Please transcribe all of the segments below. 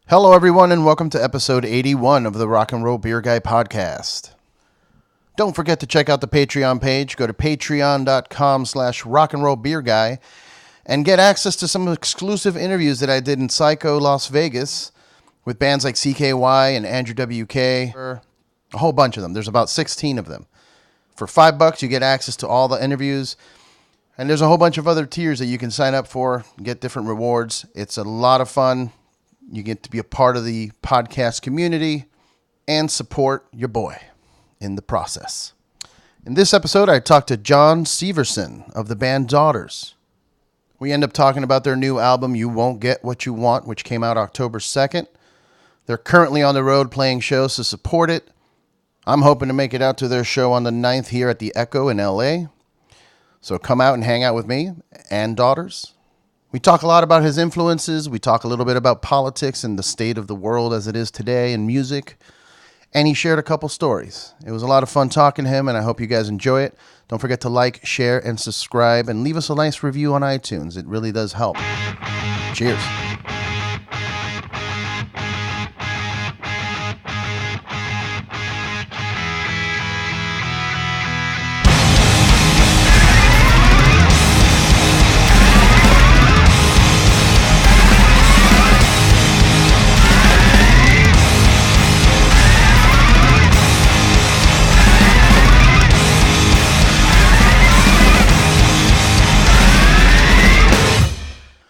Hello, everyone, and welcome to episode 81 of the Rock and Roll Beer Guy podcast. Don't forget to check out the Patreon page. Go to patreon.com/rockandrollbeerguy and get access to some exclusive interviews that I did in Psycho, Las Vegas with bands like CKY and Andrew WK. A whole bunch of them. There's about 16 of them. For $5, you get access to all the interviews. And there's a whole bunch of other tiers that you can sign up for, get different rewards. It's a lot of fun. You get to be a part of the podcast community and support your boy in the process. In this episode, I talked to John Syverson of the band Daughters. We end up talking about their new album, You Won't Get What You Want, which came out October 2nd. They're currently on the road playing shows to support it. I'm hoping to make it out to their show on the 9th here at the Echo in LA. So come out and hang out with me and Daughters. We talk a lot about his influences. We talk a little bit about politics and the state of the world as it is today and music. And he shared a couple stories. It was a lot of fun talking to him, and I hope you guys enjoy it. Don't forget to like, share, and subscribe, and leave us a nice review on iTunes. It really does help. Cheers.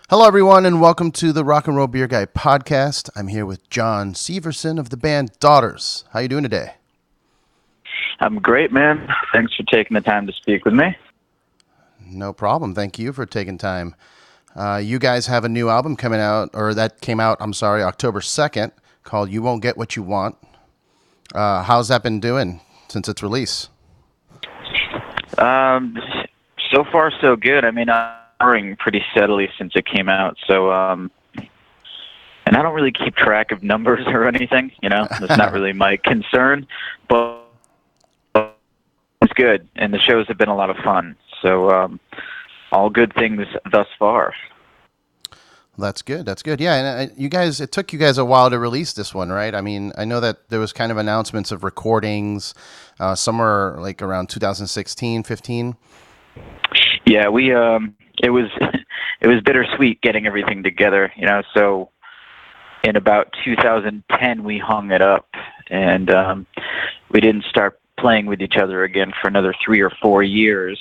Hello, everyone, and welcome to the Rock and Roll Beer Guy podcast. I'm here with John Syverson of the band Daughters. How you doing today? I'm great, man. Thanks for taking the time to speak with me. No problem. Thank you for taking time. You guys have a new album coming out, or that came out, October 2nd, called You Won't Get What You Want. How's that been doing since its release? So far, so good. I mean, I'm touring pretty steadily since it came out, so and I don't really keep track of numbers or anything, that's not really my concern, but it's good, and the shows have been a lot of fun, so all good things thus far. That's good. Yeah, and it took you guys a while to release this one, right? I mean, I know that there was kind of announcements of recordings somewhere like around 2016, 15. Yeah, it was bittersweet getting everything together, so in about 2010 we hung it up, and we didn't start playing with each other again for another 3 or 4 years.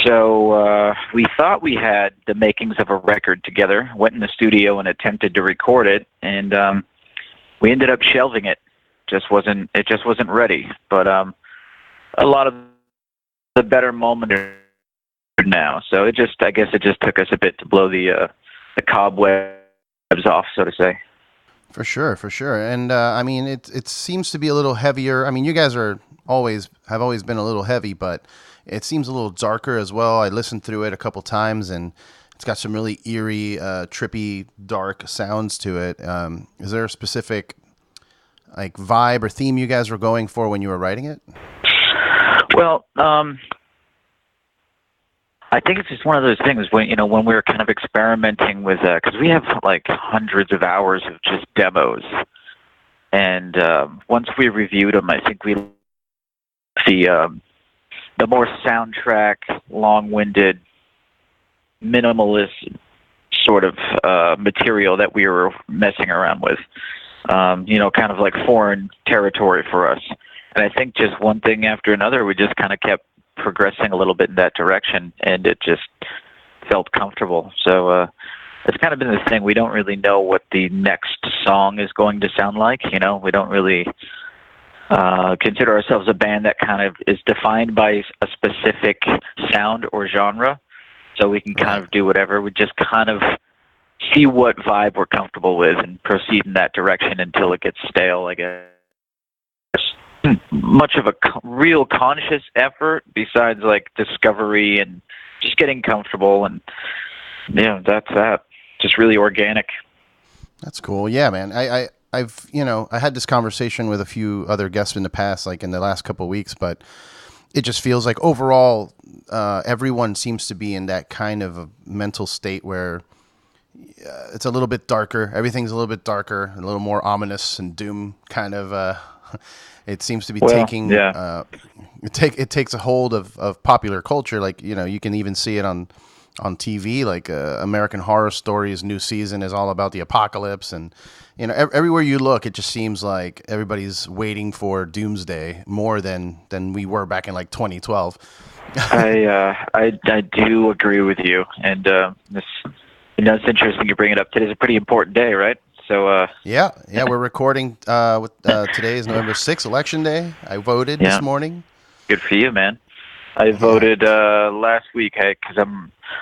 So we thought we had the makings of a record together, went in the studio and attempted to record it, and we ended up shelving it. It just wasn't ready, but a lot of the better moments now. So I guess it just took us a bit to blow the cobwebs off, so to say. For sure. And I mean, it seems to be a little heavier. I mean, you guys have always been a little heavy, but it seems a little darker as well. I listened through it a couple times, and it's got some really eerie, trippy, dark sounds to it. Is there a specific vibe or theme you guys were going for when you were writing it? Well, I think it's just one of those things when we were kind of experimenting with, because we have hundreds of hours of just demos, and once we reviewed them, I think we the more soundtrack, long-winded, minimalist sort of material that we were messing around with, kind of like foreign territory for us. And I think just one thing after another, we just kind of kept progressing a little bit in that direction, and it just felt comfortable. So it's kind of been this thing. We don't really know what the next song is going to sound like. We don't really consider ourselves a band that kind of is defined by a specific sound or genre, so we can kind of do whatever. We just kind of see what vibe we're comfortable with and proceed in that direction until it gets stale, I guess. Much of a real conscious effort besides discovery and just getting comfortable, and that's that. Just really organic. That's cool. Yeah, man. I've I had this conversation with a few other guests in the past, in the last couple of weeks, but it just feels like overall everyone seems to be in that kind of a mental state where it's a little bit darker. Everything's a little bit darker, a little more ominous and doom kind of. It seems to be taking. Yeah. It takes a hold of popular culture. Like, you can even see it on TV. Like American Horror Story's new season is all about the apocalypse, and everywhere you look, it just seems like everybody's waiting for doomsday more than we were back in like 2012. I do agree with you, and this. It's interesting you bring it up. Today's a pretty important day, right? So yeah, we're recording. Today is November 6th, Election Day. I voted this morning. Good for you, man. I voted last week because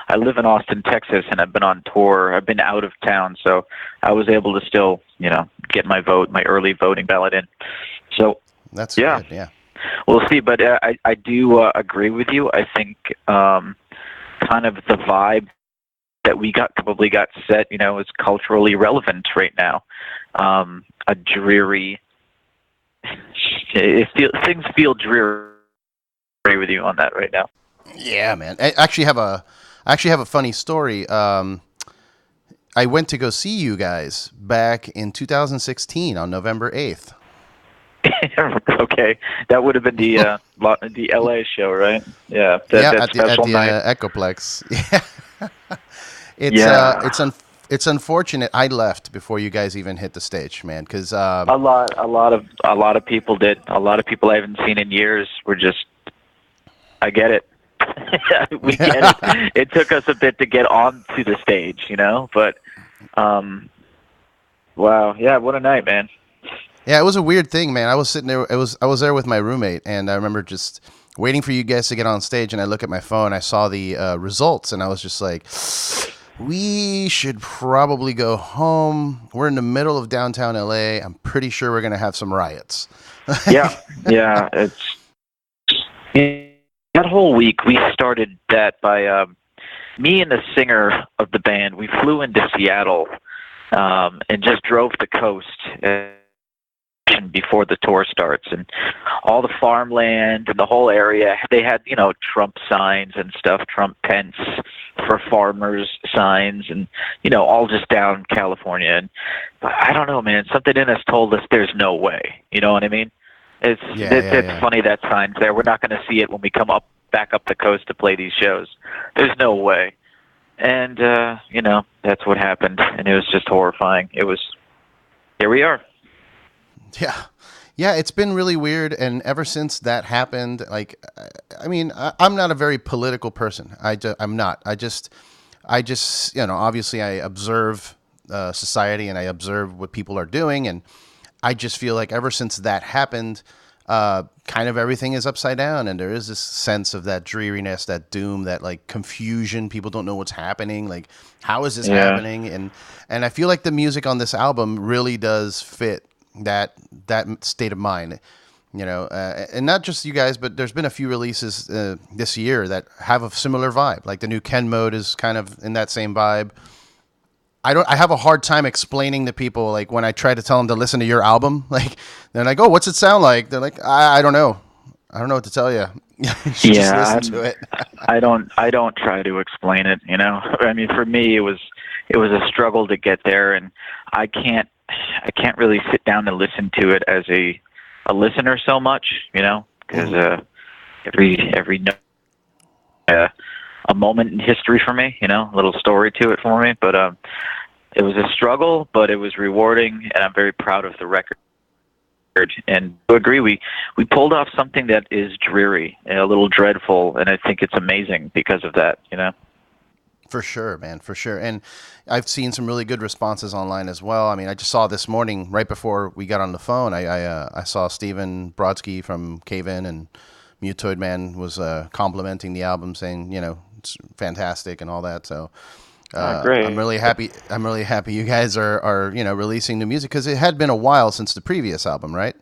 I live in Austin, Texas, and I've been on tour. I've been out of town, so I was able to still, get my early voting ballot in. So that's good. Yeah, we'll see. But I do agree with you. I think kind of the vibe that we probably got set, is culturally relevant right now. A dreary. Things feel dreary. Agree with you on that right now. Yeah, man. I actually have a funny story. I went to go see you guys back in 2016 on November 8th. Okay, that would have been the LA show, right? Yeah. At the Echoplex. Yeah. It's unfortunate I left before you guys even hit the stage, man. Because a lot of people did. A lot of people I haven't seen in years were just. I get it. We get it. It took us a bit to get onto the stage, but wow, yeah, what a night, man. Yeah, it was a weird thing, man. I was sitting there. I was there with my roommate, and I remember just waiting for you guys to get on stage. And I look at my phone. I saw the results, and I was just like, "We should probably go home. We're in the middle of downtown LA. I'm pretty sure we're gonna have some riots." Yeah. It's. That whole week, we started that by me and the singer of the band. We flew into Seattle and just drove the coast before the tour starts. And all the farmland and the whole area, they had, Trump signs and stuff, Trump Pence for farmers signs, and, all just down California. And I don't know, man, something in us told us there's no way. You know what I mean? It's funny that sign's there. We're not going to see it when we come back up the coast to play these shows. There's no way. And, that's what happened. And it was just horrifying. Here we are. Yeah. Yeah, it's been really weird. And ever since that happened, like, I mean, I'm not a very political person. I'm not. I just, obviously I observe society and I observe what people are doing. And I just feel like ever since that happened, kind of everything is upside down, and there is this sense of that dreariness, that doom, that like confusion. People don't know what's happening. Like, how is this happening? And I feel like the music on this album really does fit that state of mind. And not just you guys, but there's been a few releases this year that have a similar vibe. Like the new Ken Mode is kind of in that same vibe. I have a hard time explaining to people, like, when I try to tell them to listen to your album, like, they're like, "Oh, what's it sound like?" They're like, I don't know. I don't know what to tell you. You should just listen to it. I don't try to explain it, I mean, for me, it was a struggle to get there, and I can't really sit down and listen to it as a listener so much, because every note, a moment in history for me, a little story to it for me. But it was a struggle, but it was rewarding, and I'm very proud of the record. And to agree, we pulled off something that is dreary and a little dreadful, and I think it's amazing because of that, For sure, man, for sure. And I've seen some really good responses online as well. I mean, I just saw this morning, right before we got on the phone, I saw Steven Brodsky from Cave In and Mutoid Man was complimenting the album, saying, it's fantastic and all that. So great. I'm really happy you guys are releasing new music, because it had been a while since the previous album, right?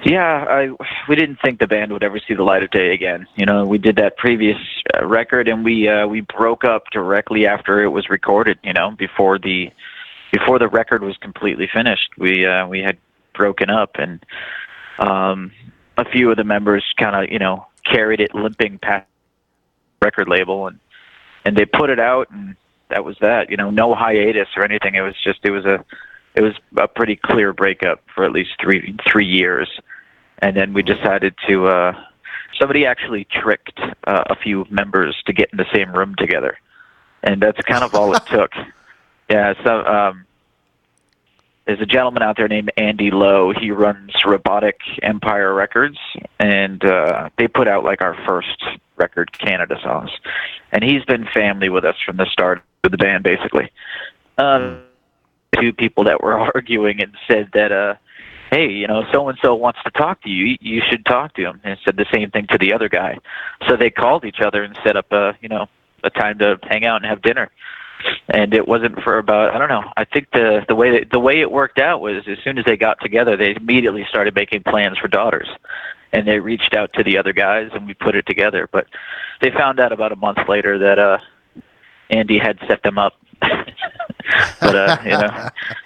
Yeah, we didn't think the band would ever see the light of day again. We did that previous record, and we broke up directly after it was recorded. Before the record was completely finished, we had broken up, and a few of the members kind of carried it limping past the record label, and they put it out, and that was that. No hiatus or anything. It was a pretty clear breakup for at least three years, and then we decided to. Somebody actually tricked a few members to get in the same room together, and that's kind of all it took. Yeah. So there's a gentleman out there named Andy Lowe. He runs Robotic Empire Records, and they put out like our first record, Canada Songs, and he's been family with us from the start of the band, basically. Two people that were arguing and said that, hey, so-and-so wants to talk to you. You should talk to him. And said the same thing to the other guy. So they called each other and set up a time to hang out and have dinner. And it wasn't for about, I don't know, I think the way it worked out was as soon as they got together, they immediately started making plans for daughters. And they reached out to the other guys, and we put it together. But they found out about a month later that Andy had set them up. But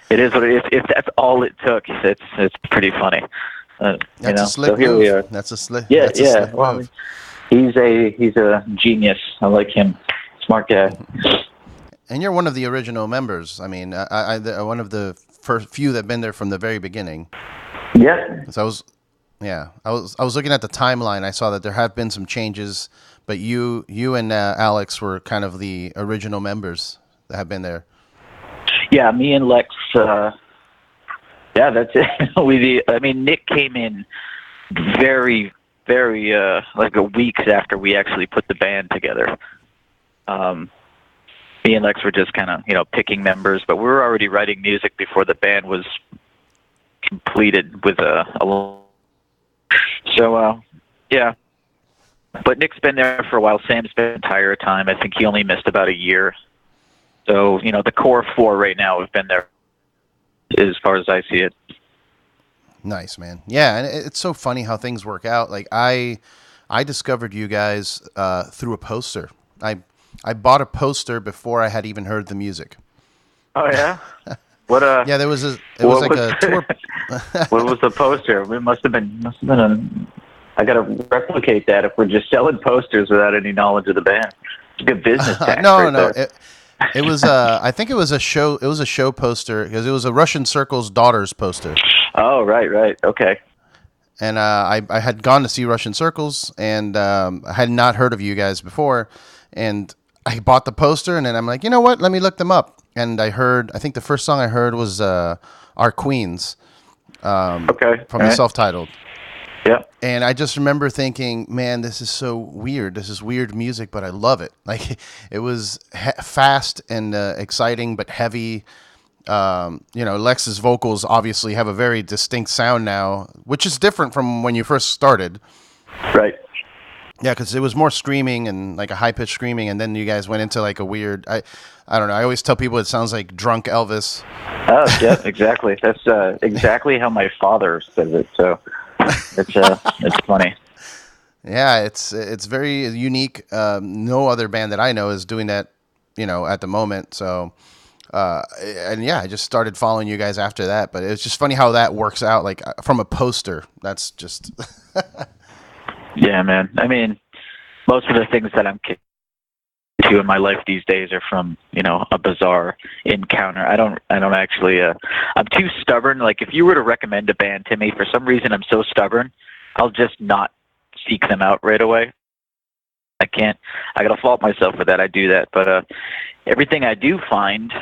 it is what it is. If that's all it took, it's pretty funny. That's a slick so here move. we are. That's a slick. Yeah, that's a yeah. slick Well, move. he's a genius. I like him. Smart guy. And you're one of the original members. I mean, I one of the first few that've been there from the very beginning. Yeah. So I was looking at the timeline. I saw that there have been some changes, but you and Alex were kind of the original members that have been there. Yeah, me and Lex. Yeah, that's it. Nick came in very, very like a weeks after we actually put the band together. Me and Lex were just kind of picking members, but we were already writing music before the band was completed with a So yeah. But Nick's been there for a while. Sam's been the entire time. I think he only missed about a year. So, the core four right now have been there as far as I see it. Nice, man. Yeah, and it's so funny how things work out. Like I discovered you guys through a poster. I bought a poster before I had even heard the music. Oh yeah. What Yeah, there was a tour. What was the poster? It must have been I got to replicate that if we're just selling posters without any knowledge of the band. It's a good business tax. No. It was I think it was a show. It was a show poster because it was a Russian Circle's Daughters poster. Oh, right. Okay. And I had gone to see Russian Circles, and I had not heard of you guys before. And I bought the poster, and then I'm like, you know what? Let me look them up. And I think the first song I heard was Our Queens from the self-titled. Yeah. And I just remember thinking, man, this is so weird. This is weird music, but I love it. Like, it was fast and exciting, but heavy. Lex's vocals obviously have a very distinct sound now, which is different from when you first started. Right. Yeah, because it was more screaming and like a high-pitched screaming, and then you guys went into like a weird, I don't know, I always tell people it sounds like drunk Elvis. Oh, yeah, exactly. That's exactly how my father says it, so it's funny. Yeah, it's very unique. No other band that I know is doing that, at the moment, so... I just started following you guys after that, but it's just funny how that works out, like from a poster. That's just... Yeah, man. I mean, most of the things that I'm to in my life these days are from, a bizarre encounter. I don't actually, I'm too stubborn. Like, if you were to recommend a band to me, for some reason I'm so stubborn, I'll just not seek them out right away. I gotta fault myself for that. I do that. But everything I do find,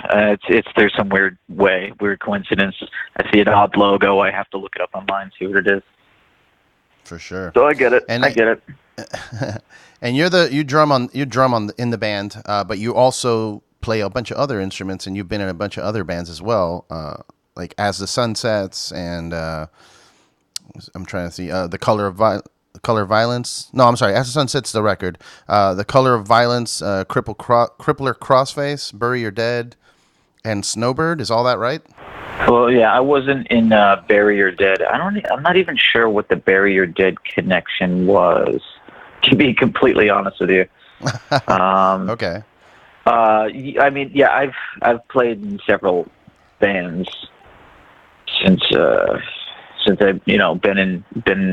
there's some weird coincidence. I see an odd logo, I have to look it up online, see what it is. For sure. So I get it. I get it. And you drum in the band, but you also play a bunch of other instruments, and you've been in a bunch of other bands as well, like As the Sun Sets, and I'm trying to see The Color of Violence. No, I'm sorry. As the Sun Sets, the record. The Color of Violence, Crippler Crossface, Bury Your Dead, and Snowbird. Is all that right? Well, yeah, I wasn't in Bury Your Dead. I'm not even sure what the Bury Your Dead connection was, to be completely honest with you. Okay. I mean, yeah, I've played in several bands since I've been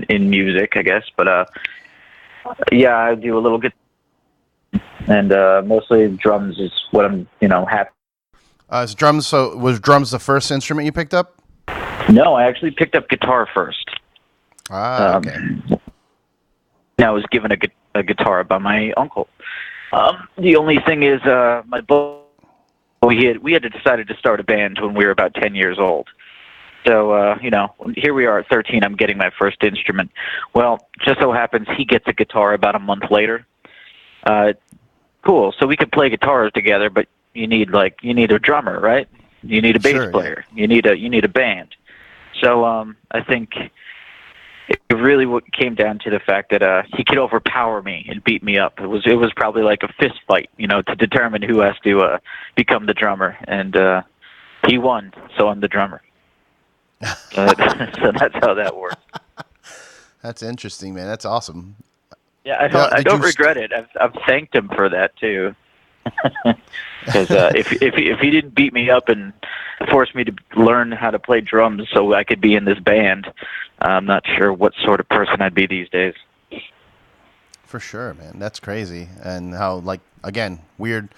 in music, I guess. But yeah, I do a little and mostly drums is what I'm, happy. Is drums, so was drums the first instrument you picked up? No, I actually picked up guitar first. Okay. I was given a guitar by my uncle. The only thing is, we had decided to start a band when we were about 10 years old. So, here we are at 13, I'm getting my first instrument. Well, just so happens he gets a guitar about a month later. Cool, so we could play guitars together, but you need a drummer, right? You need a bass player. Yeah. You need a band. So, I think it really came down to the fact that he could overpower me and beat me up. It was probably like a fist fight, to determine who has to become the drummer, and he won, so I'm the drummer. So that's how that works. That's interesting, man. That's awesome. Yeah, I don't regret it. I've thanked him for that too. Because if he didn't beat me up and force me to learn how to play drums so I could be in this band, I'm not sure what sort of person I'd be these days. For sure, man. That's crazy, and how again weird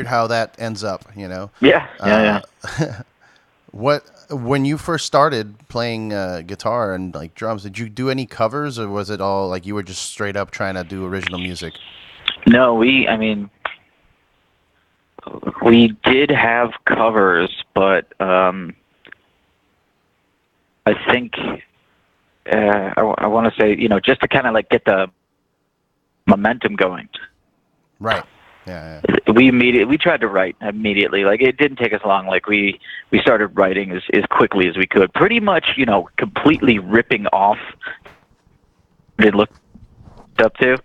how that ends up. Yeah. When you first started playing guitar and drums, did you do any covers, or was it all you were just straight up trying to do original music? No, we did have covers, but I think I want to say just to kind of get the momentum going. Right. Yeah. We tried to write immediately. It didn't take us long. We started writing as quickly as we could. Pretty much, completely ripping off what it looked up to,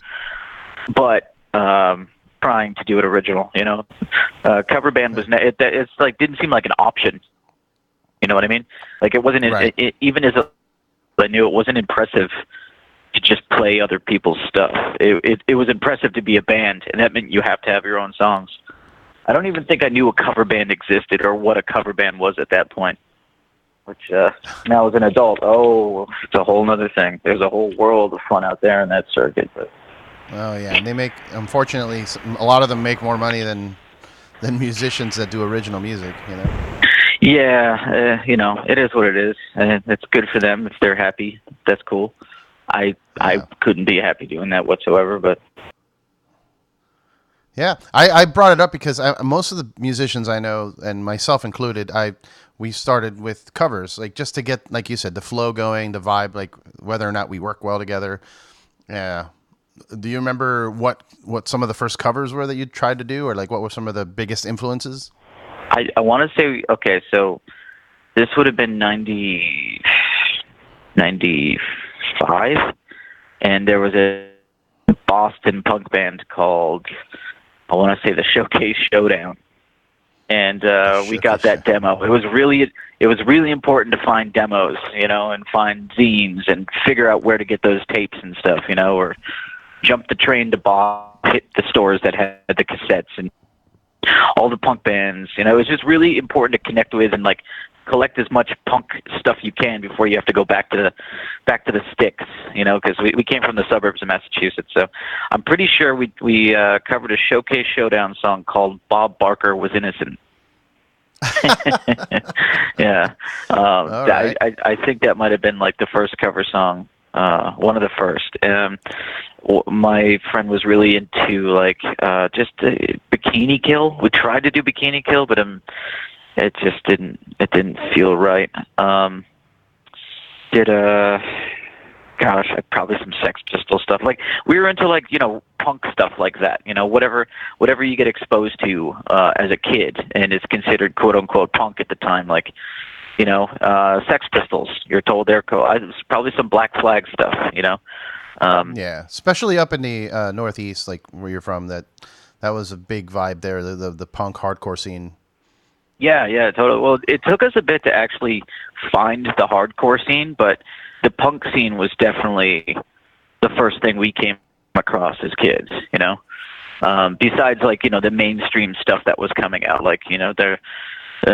but trying to do it original. Cover band was it's didn't seem like an option. You know what I mean? It wasn't even as I knew it wasn't impressive to just play other people's stuff. It was impressive to be a band, and that meant you have to have your own songs. I don't even think I knew a cover band existed or what a cover band was at that point. Which now as an adult, it's a whole other thing. There's a whole world of fun out there in that circuit. But oh yeah, and they make, unfortunately, a lot of them make more money than musicians that do original music. Yeah, it is what it is, and it's good for them if they're happy. That's cool. I couldn't be happy doing that whatsoever, but yeah, I brought it up because most of the musicians I know, and myself included, we started with covers, just to get, like you said, the flow going, the vibe, whether or not we work well together. Yeah. Do you remember what some of the first covers were that you tried to do, or what were some of the biggest influences? I want to say, okay, so this would have been 95, and there was a Boston punk band called, I want to say, the Showcase Showdown, and we got that demo. It was really important to find demos, and find zines and figure out where to get those tapes and stuff, or jump the train to hit the stores that had the cassettes and all the punk bands. It was just really important to connect with and collect as much punk stuff you can before you have to go back to the sticks, because we came from the suburbs of Massachusetts. So I'm pretty sure we covered a Showcase Showdown song called "Bob Barker Was Innocent." Yeah, right. I think that might have been the first cover song, one of the first. My friend was really into just Bikini Kill. We tried to do Bikini Kill, but it just didn't feel right. Probably some Sex Pistol stuff. We were into punk stuff like that. Whatever you get exposed to as a kid, and it's considered quote unquote punk at the time. Sex Pistols. You're told they're cool. Probably some Black Flag stuff. Yeah, especially up in the Northeast, where you're from. That was a big vibe there. The punk hardcore scene. Yeah, totally. Well, it took us a bit to actually find the hardcore scene, but the punk scene was definitely the first thing we came across as kids, besides the mainstream stuff that was coming out, the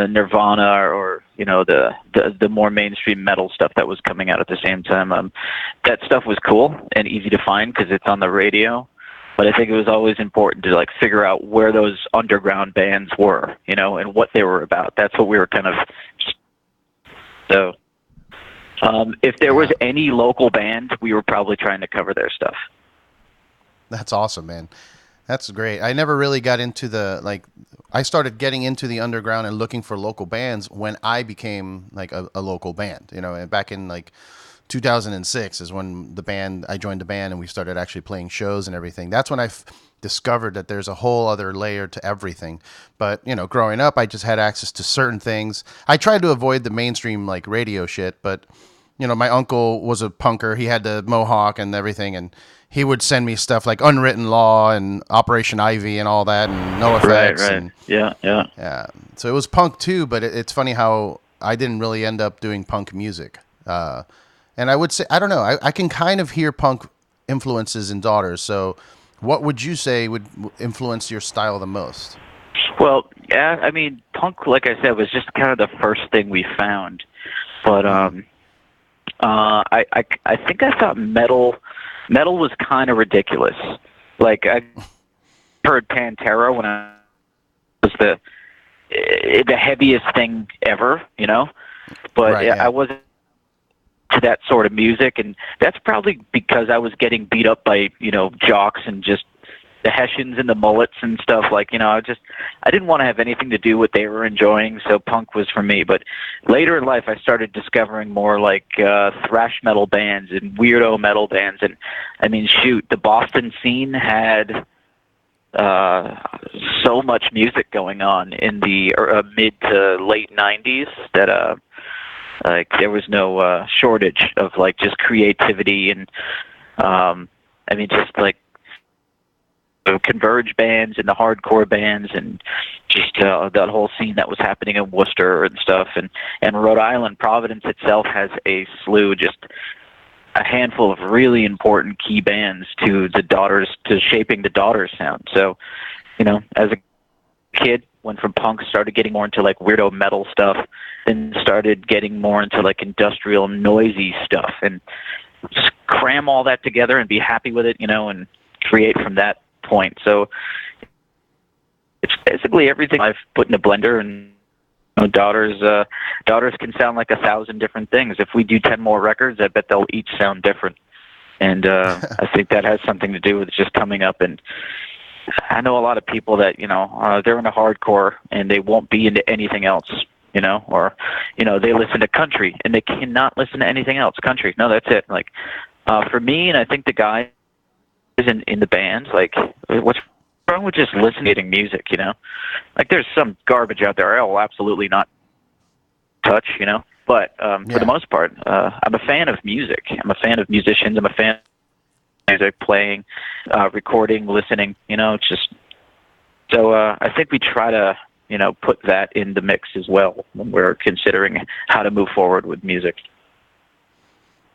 Nirvana or the more mainstream metal stuff that was coming out at the same time. That stuff was cool and easy to find because it's on the radio. But I think it was always important to like figure out where those underground bands were, you know, and what they were about. That's what we were kind of. So, if there was any local band, we were probably trying to cover their stuff. That's awesome, man. That's great. I never really got into I started getting into the underground and looking for local bands when I became like a local band, you know, and back in like 2006 is when I joined the band and we started actually playing shows and everything. That's when I discovered that there's a whole other layer to everything. But, you know, growing up, I just had access to certain things. I tried to avoid the mainstream like radio shit, but, you know, my uncle was a punker. He had the mohawk and everything, and he would send me stuff like Unwritten Law and Operation Ivy and all that, and NoFX. Right. And, Yeah. So it was punk too, but it's funny how I didn't really end up doing punk music. And I would say, I don't know, I can kind of hear punk influences in Daughters. So what would you say would influence your style the most? Well, yeah, I mean, punk, like I said, was just kind of the first thing we found. But I think I thought metal was kind of ridiculous. Like, I heard Pantera when I was the heaviest thing ever, you know? But I wasn't to that sort of music, and that's probably because I was getting beat up by, you know, jocks and just the Hessians and the mullets and stuff. Like, you know, I didn't want to have anything to do with what they were enjoying, so punk was for me. But later in life, I started discovering more like thrash metal bands and weirdo metal bands. And I mean, shoot, the Boston scene had so much music going on in the mid to late 90s that like there was no shortage of like just creativity and I mean, just like converge bands and the hardcore bands and just that whole scene that was happening in Worcester and stuff. And Rhode Island, Providence itself has a slew, just a handful of really important key bands to shaping the Daughters sound. So, you know, as a kid, went from punk, started getting more into like weirdo metal stuff, then started getting more into like industrial noisy stuff, and just cram all that together and be happy with it, you know, and create from that point. So it's basically everything I've put in a blender, and you know, Daughters can sound like 1,000 different things. If we do 10 more records, I bet they'll each sound different. And I think that has something to do with just coming up. And I know a lot of people that, you know, they're into hardcore and they won't be into anything else, you know, or, you know, they listen to country and they cannot listen to anything else. Country, no, that's it. Like, for me, and I think the guys in the bands, like, what's wrong with just listening to music, you know? Like, there's some garbage out there I will absolutely not touch, you know? But for the most part, I'm a fan of music. I'm a fan of musicians. I'm a fan of music, playing, recording, listening, you know? It's just... So I think we try to, you know, put that in the mix as well when we're considering how to move forward with music.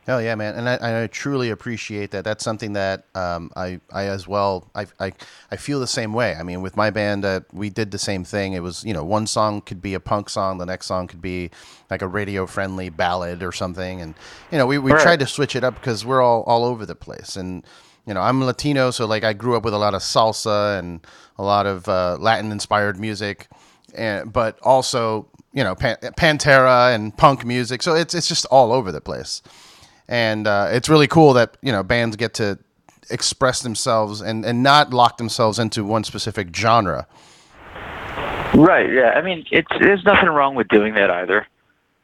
Hell yeah, man. And I truly appreciate that. That's something that I as well, I feel the same way. I mean, with my band, we did the same thing. It was, you know, one song could be a punk song. The next song could be like a radio-friendly ballad or something. And, you know, we tried to switch it up because we're all over the place. And, you know, I'm Latino, so, like, I grew up with a lot of salsa and a lot of Latin-inspired music, but also, you know, Pantera and punk music. So it's just all over the place. And it's really cool that, you know, bands get to express themselves and not lock themselves into one specific genre. Right, yeah. I mean, there's nothing wrong with doing that either.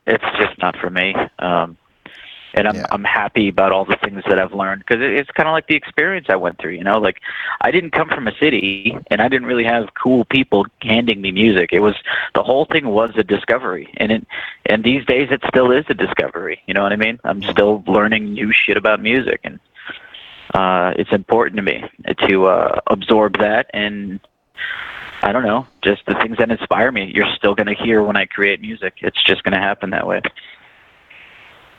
It's just not for me. And I'm happy about all the things that I've learned, because it's kind of like the experience I went through, you know? Like, I didn't come from a city, and I didn't really have cool people handing me music. The whole thing was a discovery, and these days it still is a discovery, you know what I mean? I'm still learning new shit about music, and it's important to me to absorb that, and I don't know, just the things that inspire me, you're still going to hear when I create music. It's just going to happen that way.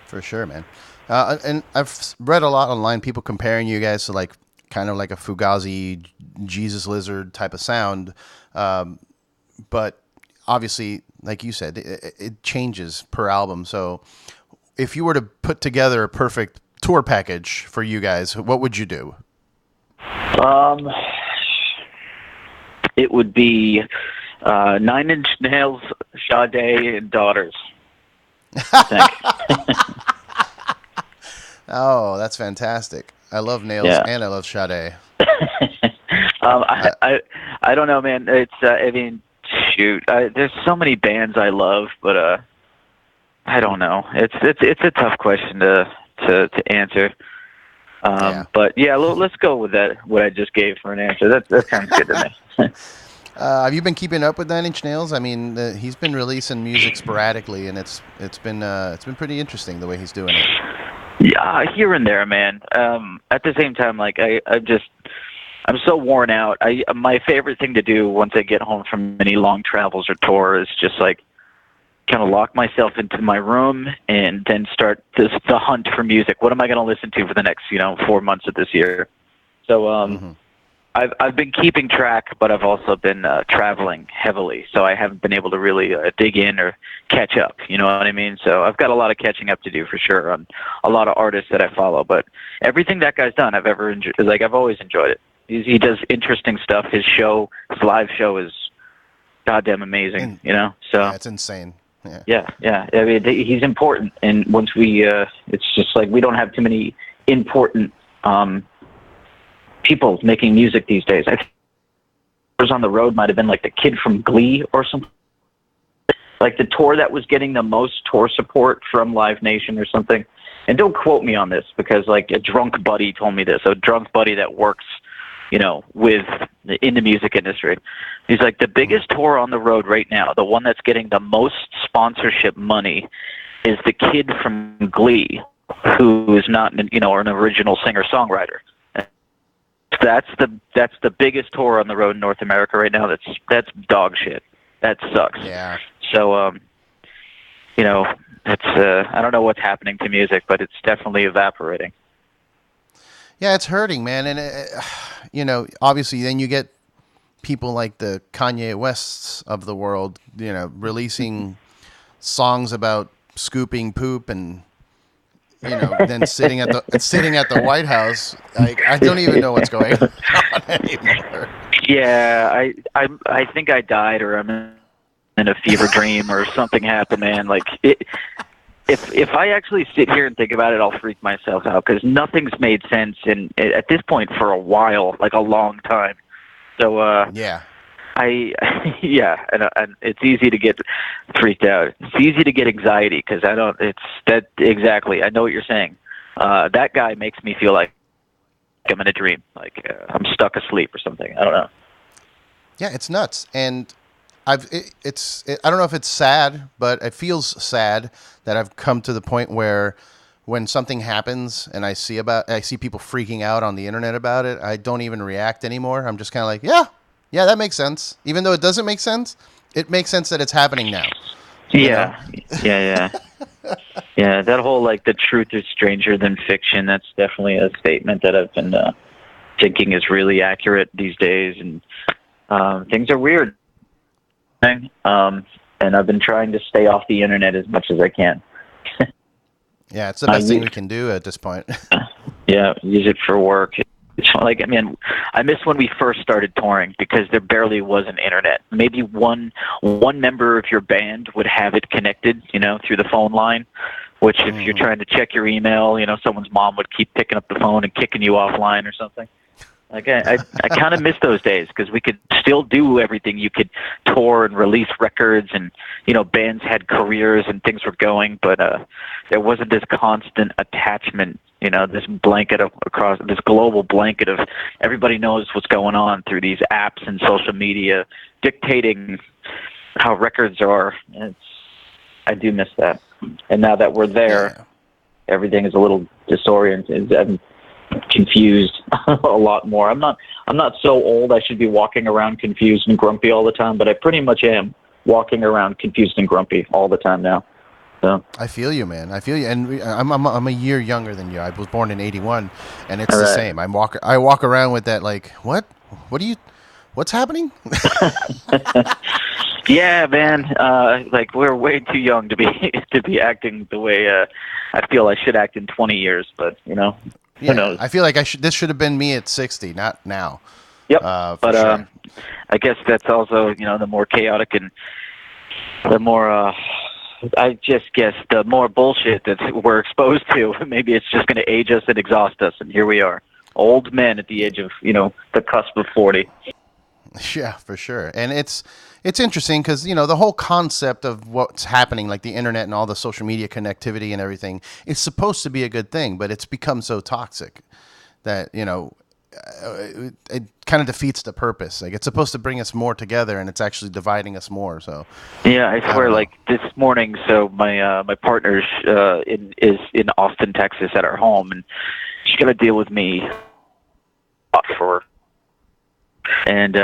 For sure, man. And I've read a lot online, people comparing you guys to like kind of like a Fugazi, Jesus Lizard type of sound. But obviously, like you said, it changes per album. So if you were to put together a perfect tour package for you guys, what would you do? Um, it would be 9 Inch Nails, Sade, and Daughters. I think. Oh, that's fantastic. I love Nails and I love Sade. I don't know, man. It's I mean, shoot. There's so many bands I love, but I don't know. It's a tough question to answer. But yeah, let's go with that. What I just gave for an answer. That sounds good to me. Have you been keeping up with Nine Inch Nails? I mean, he's been releasing music sporadically, and it's been pretty interesting the way he's doing it. Yeah, here and there, man. At the same time, like I'm so worn out. My favorite thing to do once I get home from any long travels or tour is just like kind of lock myself into my room and then start the hunt for music. What am I going to listen to for the next 4 months of this year? So I've been keeping track, but I've also been traveling heavily, so I haven't been able to really dig in or catch up. You know what I mean? So I've got a lot of catching up to do for sure on a lot of artists that I follow. But everything that guy's done, I've always enjoyed it. He does interesting stuff. His live show is goddamn amazing. So yeah, it's insane. Yeah. I mean, he's important, and once it's just like we don't have too many important people making music these days. I think was on the road might have been like the kid from Glee or something. Like the tour that was getting the most tour support from Live Nation or something. And don't quote me on this because like a drunk buddy told me this. A drunk buddy that works, in the music industry. He's like, the biggest tour on the road right now, the one that's getting the most sponsorship money, is the kid from Glee, who is not, an original singer-songwriter. That's the biggest tour on the road in North America right now. That's dog shit. That sucks. Yeah. So, it's I don't know what's happening to music, but it's definitely evaporating. Yeah, it's hurting, man, and obviously, then you get people like the Kanye Wests of the world, releasing songs about scooping poop and then sitting at the White House. I don't even know what's going on anymore. Yeah, I think I died, or I'm in a fever dream, or something happened, man. Like If I actually sit here and think about it, I'll freak myself out because nothing's made sense at this point for a while, like a long time. So yeah, and it's easy to get freaked out. It's easy to get anxiety because I don't. It's that exactly. I know what you're saying. That guy makes me feel like I'm in a dream, like I'm stuck asleep or something. I don't know. Yeah, it's nuts, and I don't know if it's sad, but it feels sad that I've come to the point where when something happens and I see people freaking out on the internet about it, I don't even react anymore. I'm just kind of like, yeah, that makes sense. Even though it doesn't make sense, it makes sense that it's happening now. Yeah. Yeah, that whole like the truth is stranger than fiction, that's definitely a statement that I've been thinking is really accurate these days, and things are weird. And I've been trying to stay off the internet as much as I can. Yeah, it's the best thing we can do at this point. Yeah, use it for work. It's like, I miss when we first started touring because there barely was an internet. Maybe one member of your band would have it connected, through the phone line, which if you're trying to check your email, someone's mom would keep picking up the phone and kicking you offline or something. Like I kind of miss those days because we could still do everything. You could tour and release records, and bands had careers and things were going, but there wasn't this constant attachment. This blanket across this global blanket of everybody knows what's going on through these apps and social media dictating how records are. I do miss that, and now that we're there, everything is a little disoriented. I'm confused a lot more. I'm not so old I should be walking around confused and grumpy all the time, but I pretty much am walking around confused and grumpy all the time now. So I feel you, man. I feel you, and I'm a year younger than you. I was born in '81, and it's the same. I walk around with that like, what's happening? Yeah, man. Like we're way too young to be acting the way I feel I should act in 20 years, but Who Yeah, knows? I feel like this should have been me at 60, not now. Yep. For But sure. I guess that's also, the more chaotic and the more, I just guess the more bullshit that we're exposed to, maybe it's just going to age us and exhaust us. And here we are, old men at the age of, the cusp of 40. Yeah, for sure. And it's interesting because, the whole concept of what's happening, like the internet and all the social media connectivity and everything, is supposed to be a good thing, but it's become so toxic that, it kind of defeats the purpose. Like, it's supposed to bring us more together, and it's actually dividing us more. So, Yeah, I swear, don't know. like this morning, so my partner's is in Austin, Texas at our home, and she's got to deal with me for. And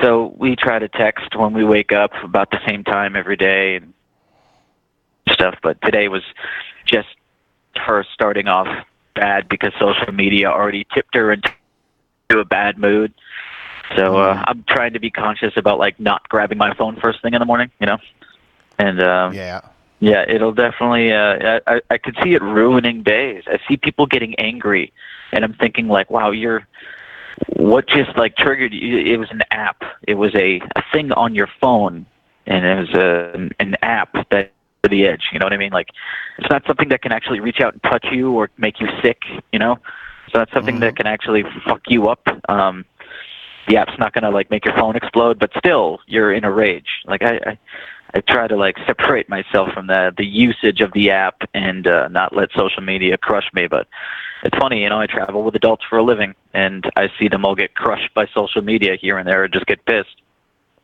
so we try to text when we wake up about the same time every day and stuff. But today was just her starting off bad because social media already tipped her into a bad mood. So I'm trying to be conscious about like not grabbing my phone first thing in the morning, And Yeah. yeah, it'll definitely. I could see it ruining days. I see people getting angry, and I'm thinking like, wow, what just like triggered you? It was an app. It was a thing on your phone, and it was an app that to the edge. You know what I mean? Like, it's not something that can actually reach out and touch you or make you sick. So that's something that can actually fuck you up. The app's not gonna like make your phone explode, but still, you're in a rage. Like I try to like separate myself from the usage of the app and not let social media crush me. But it's funny, I travel with adults for a living, and I see them all get crushed by social media here and there, or just get pissed.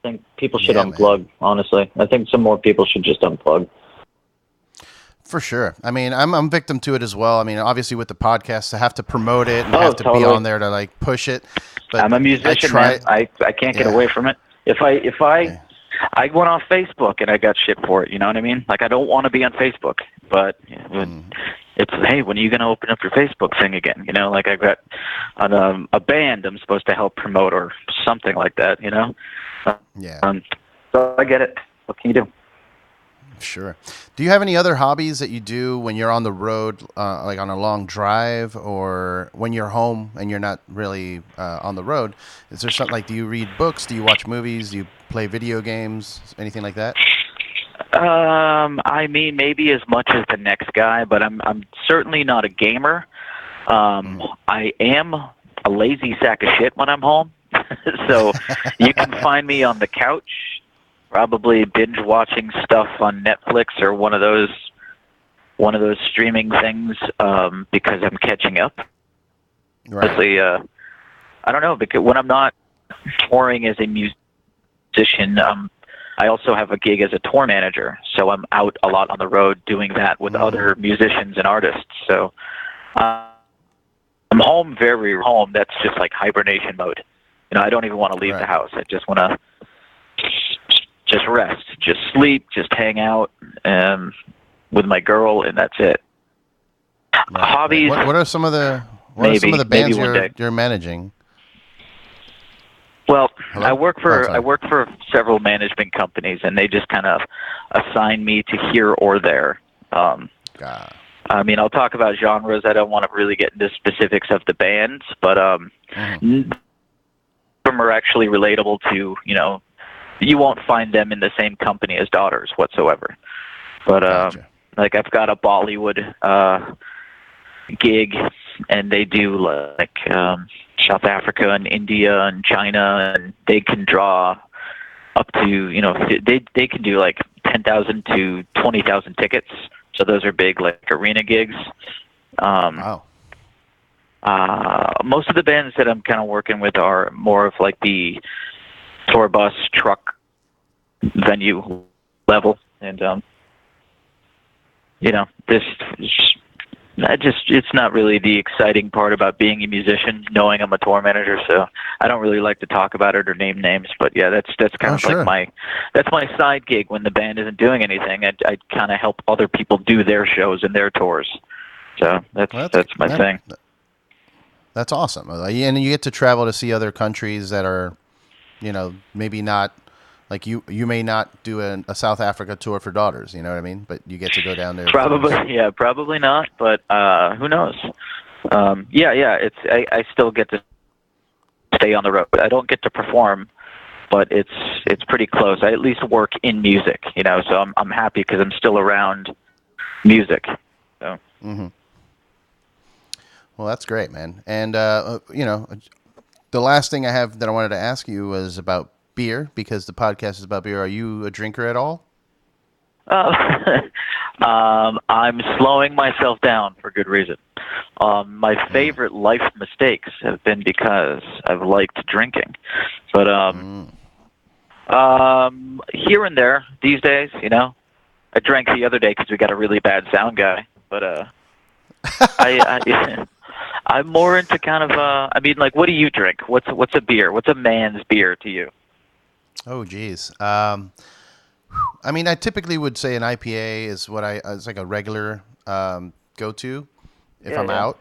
I think people should unplug. Man. Honestly, I think some more people should just unplug. For sure. I mean, I'm victim to it as well. I mean, obviously with the podcast, I have to promote it and have to be on there to like push it. But I'm a musician, man. I can't get away from it. If I went on Facebook and I got shit for it, you know what I mean? Like, I don't want to be on Facebook, but it's, hey, when are you going to open up your Facebook thing again? Like I got on a band I'm supposed to help promote or something like that, Yeah. So I get it. What can you do? Sure. Do you have any other hobbies that you do when you're on the road, like on a long drive, or when you're home and you're not really on the road? Is there something like, do you read books? Do you watch movies? Do you play video games? Anything like that? I mean, maybe as much as the next guy, but I'm certainly not a gamer. I am a lazy sack of shit when I'm home. So you can find me on the couch, probably binge watching stuff on Netflix or one of those streaming things because I'm catching up. Right. Honestly, I don't know, because when I'm not touring as a musician, I also have a gig as a tour manager, so I'm out a lot on the road doing that with other musicians and artists. So I'm home, very home. That's just like hibernation mode. I don't even want to leave the house. I just want to just rest, just sleep, just hang out with my girl, and that's it. Right. Hobbies. What are some of the bands you're managing? Well, Hello? I work for several management companies, and they just kind of assign me to here or there. I mean, I'll talk about genres. I don't want to really get into specifics of the bands, but them are actually relatable to, you won't find them in the same company as Daughters whatsoever. But Gotcha. like I've got a Bollywood gig, and they do like South Africa and India and China, and they can draw up to, they can do like 10,000 to 20,000 tickets. So those are big like arena gigs. Wow. Most of the bands that I'm kind of working with are more of like the tour bus truck venue level, and it's not really the exciting part about being a musician, knowing I'm a tour manager. So I don't really like to talk about it or name names, but yeah, that's kind of like my side gig when the band isn't doing anything. I kind of help other people do their shows and their tours. So that's my thing. That's awesome. And you get to travel to see other countries that are, maybe not, like you may not do a South Africa tour for Daughters, you know what I mean? But you get to go down there. Probably not, but who knows? Yeah. I still get to stay on the road. I don't get to perform, but it's pretty close. I at least work in music, so I'm happy because I'm still around music. So. Mm-hmm. Well, that's great, man. And the last thing I have that I wanted to ask you was about beer, because the podcast is about beer. Are you a drinker at all? I'm slowing myself down for good reason. My favorite life mistakes have been because I've liked drinking, but here and there these days, I drank the other day because we got a really bad sound guy, but I'm more into kind of what do you drink? What's a beer? What's a man's beer to you? Oh, geez. I typically would say an IPA is it's like a regular go-to if I'm out.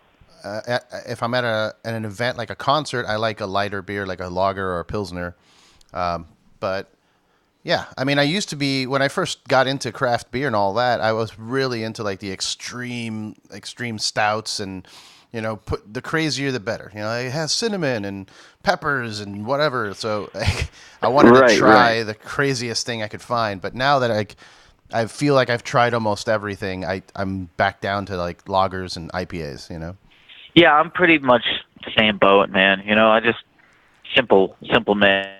If I'm at an event like a concert, I like a lighter beer like a lager or a pilsner. But yeah, I used to be, when I first got into craft beer and all that, I was really into like the extreme stouts and, put the crazier the better. It has cinnamon and peppers and whatever. So I wanted to try the craziest thing I could find. But now that I feel like I've tried almost everything, I'm back down to like lagers and IPAs. Yeah, I'm pretty much the same boat, man. I just simple man.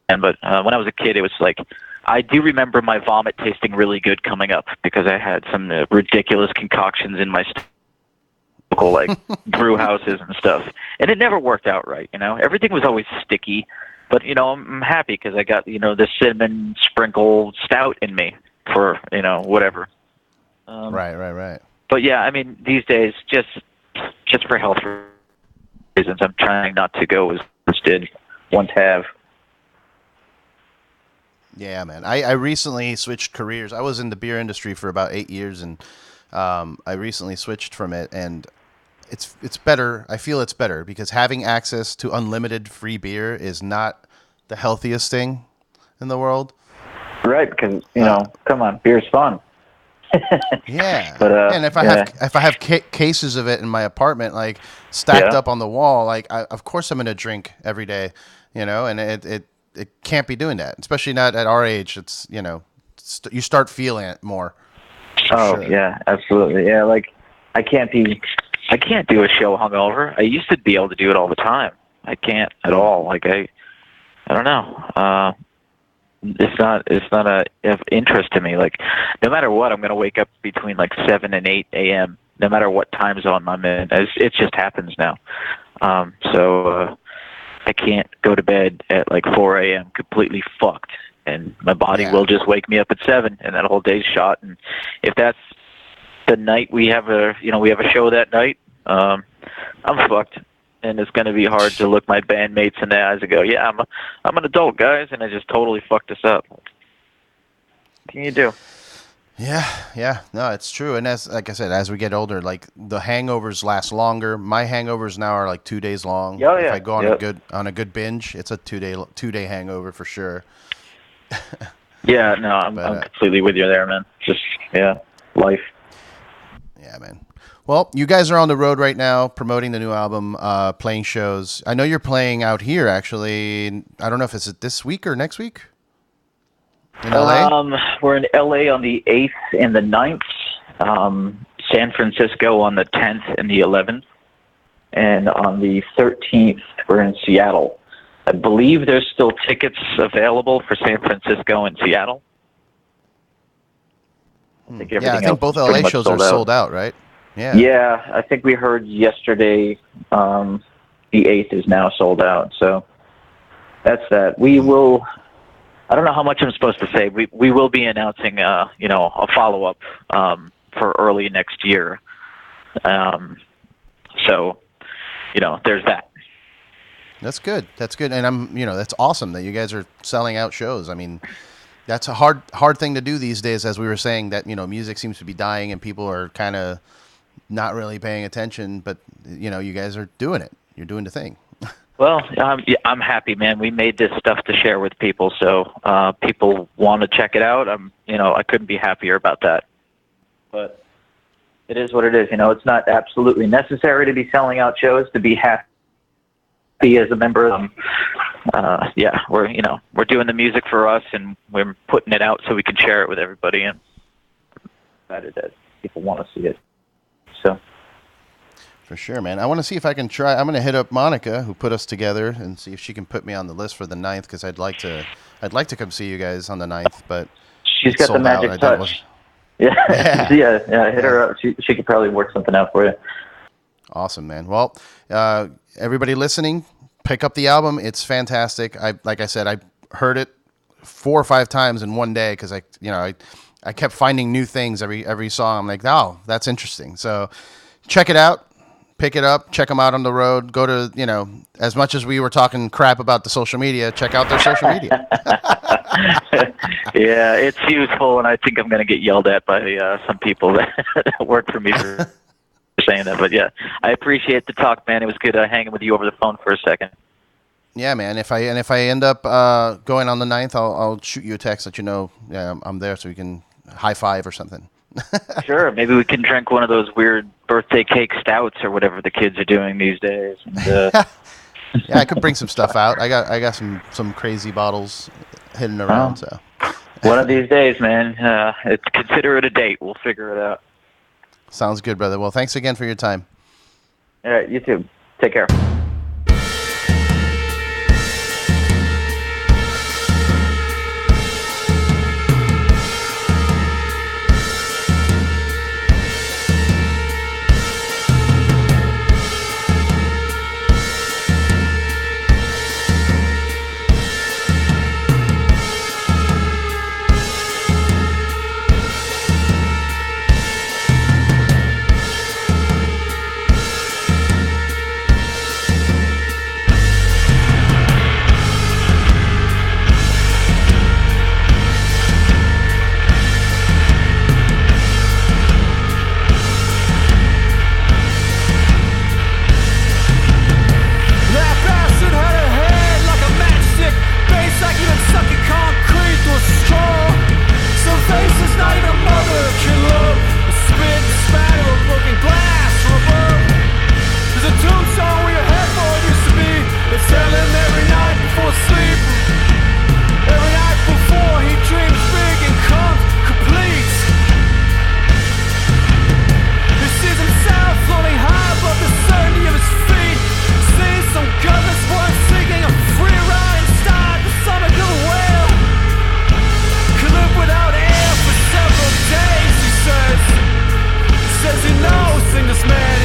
But when I was a kid, it was like, I do remember my vomit tasting really good coming up because I had some ridiculous concoctions in my like brew houses and stuff, and it never worked out right. Everything was always sticky, but I'm happy because I got the cinnamon sprinkle stout in me for whatever. Right. But yeah, these days just for health reasons, I'm trying not to go as much did once have. Yeah, man. I recently switched careers. I was in the beer industry for about 8 years, and I recently switched from it, and it's better. I feel it's better because having access to unlimited free beer is not the healthiest thing in the world. Right, because come on, beer's fun. Yeah, but and if I have cases of it in my apartment, like stacked up on the wall, like of course I'm gonna drink every day, and it can't be doing that, especially not at our age. It's you start feeling it more. Oh sure. Yeah, absolutely. Yeah, like I can't do a show hungover. I used to be able to do it all the time. I can't at all. Like I don't know. It's not of interest to me. Like no matter what, I'm gonna wake up between like 7 and 8 a.m. No matter what time zone I'm in. It just happens now. So I can't go to bed at like 4 a.m. completely fucked, and my body will just wake me up at 7, and that whole day's shot. And if that's the night we have a show that night, I'm fucked, and it's going to be hard to look my bandmates in the eyes and go, yeah, I'm an adult, guys, and I just totally fucked this up. What can you do? Yeah, no, it's true. And like I said, as we get older, like the hangovers last longer. My hangovers now are like 2 days long. Oh, if I go on a good binge, it's a 2-day hangover for sure. Yeah, no, I'm completely with you there, man. Just life. Yeah, man. Well, you guys are on the road right now, promoting the new album, playing shows. I know you're playing out here, actually. I don't know if it's this week or next week. In LA? We're in LA on the 8th and the 9th, San Francisco on the 10th and the 11th, and on the 13th we're in Seattle. I believe there's still tickets available for San Francisco and Seattle. I think both LA shows are sold out, right? Yeah. Yeah, I think we heard yesterday the 8th is now sold out, so that's that. We will... I don't know how much I'm supposed to say. We will be announcing, a follow-up for early next year. So, there's that. That's good. And that's awesome that you guys are selling out shows. That's a hard thing to do these days, as we were saying, that, music seems to be dying and people are kind of not really paying attention, but, you guys are doing it. You're doing the thing. Well, I'm happy, man. We made this stuff to share with people, so people want to check it out. I couldn't be happier about that. But it is what it is. You know, it's not absolutely necessary to be selling out shows to be happy as a member of them. Yeah, we're doing the music for us, and we're putting it out so we can share it with everybody, and that people want to see it. So. For sure, man. I want to see if I can try. I'm going to hit up Monica, who put us together, and see if she can put me on the list for the 9th, because I'd like to come see you guys on the 9th, but she's got the magic touch. Yeah. Yeah. Hit her up. She could probably work something out for you. Awesome, man. Well, everybody listening, pick up the album. It's fantastic. Like I said, I heard it 4 or 5 times in one day because I kept finding new things every song. I'm like, oh, that's interesting. So check it out. Pick it up, check them out on the road. Go to, as much as we were talking crap about the social media, check out their social media. Yeah, it's useful, and I think I'm going to get yelled at by some people that work for me for saying that. But yeah, I appreciate the talk, man. It was good hanging with you over the phone for a second. Yeah, man. If I end up going on the 9th, I'll shoot you a text that I'm there so we can high five or something. Sure, maybe we can drink one of those weird birthday cake stouts or whatever the kids are doing these days. And, yeah, I could bring some stuff out. I got some crazy bottles hidden around. So one of these days, man. Consider it a date. We'll figure it out. Sounds good, brother. Well, thanks again for your time. All right, you too. Take care. This man